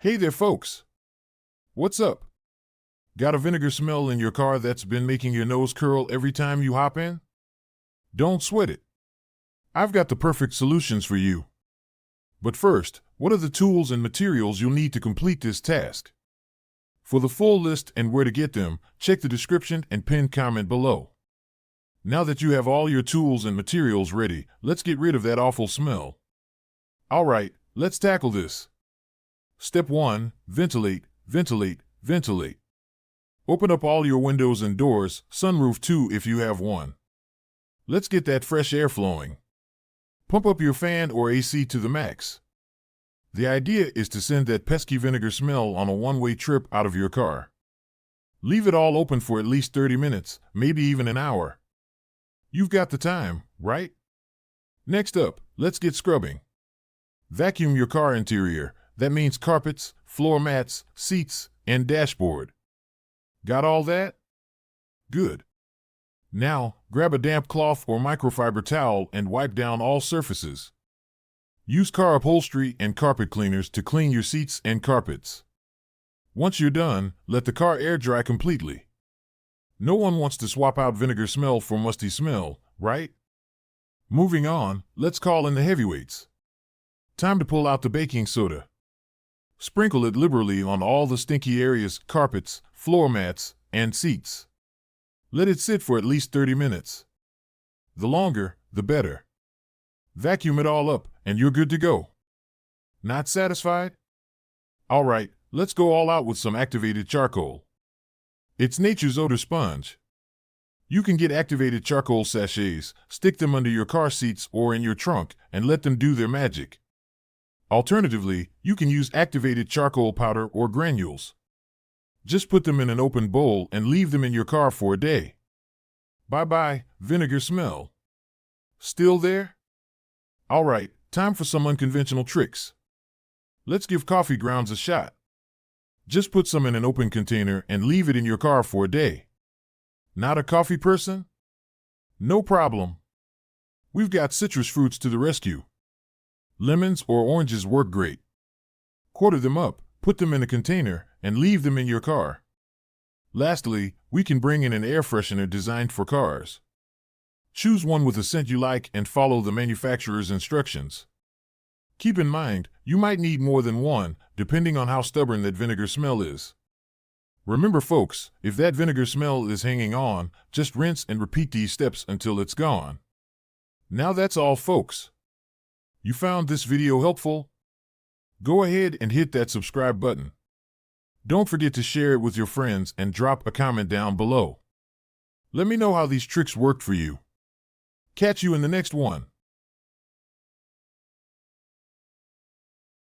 Hey there, folks. What's up? Got a vinegar smell in your car that's been making your nose curl every time you hop in? Don't sweat it. I've got the perfect solutions for you. But first, what are the tools and materials you'll need to complete this task? For the full list and where to get them, check the description and pinned comment below. Now that you have all your tools and materials ready, let's get rid of that awful smell. All right, let's tackle this. Step 1. Ventilate, ventilate, ventilate. Open up all your windows and doors, sunroof too if you have one. Let's get that fresh air flowing. Pump up your fan or AC to the max. The idea is to send that pesky vinegar smell on a one-way trip out of your car. Leave it all open for at least 30 minutes, maybe even an hour. You've got the time, right? Next up, let's get scrubbing. Vacuum your car interior. That means carpets, floor mats, seats, and dashboard. Got all that? Good. Now, grab a damp cloth or microfiber towel and wipe down all surfaces. Use car upholstery and carpet cleaners to clean your seats and carpets. Once you're done, let the car air dry completely. No one wants to swap out vinegar smell for musty smell, right? Moving on, let's call in the heavyweights. Time to pull out the baking soda. Sprinkle it liberally on all the stinky areas, carpets, floor mats, and seats. Let it sit for at least 30 minutes. The longer, the better. Vacuum it all up, and you're good to go. Not satisfied? All right, let's go all out with some activated charcoal. It's nature's odor sponge. You can get activated charcoal sachets, stick them under your car seats or in your trunk, and let them do their magic. Alternatively, you can use activated charcoal powder or granules. Just put them in an open bowl and leave them in your car for a day. Bye-bye, vinegar smell. Still there? All right, time for some unconventional tricks. Let's give coffee grounds a shot. Just put some in an open container and leave it in your car for a day. Not a coffee person? No problem. We've got citrus fruits to the rescue. Lemons or oranges work great. Quarter them up, put them in a container, and leave them in your car. Lastly, we can bring in an air freshener designed for cars. Choose one with a scent you like and follow the manufacturer's instructions. Keep in mind, you might need more than one, depending on how stubborn that vinegar smell is. Remember folks, if that vinegar smell is hanging on, just rinse and repeat these steps until it's gone. Now that's all folks. You found this video helpful? Go ahead and hit that subscribe button. Don't forget to share it with your friends and drop a comment down below. Let me know how these tricks worked for you. Catch you in the next one.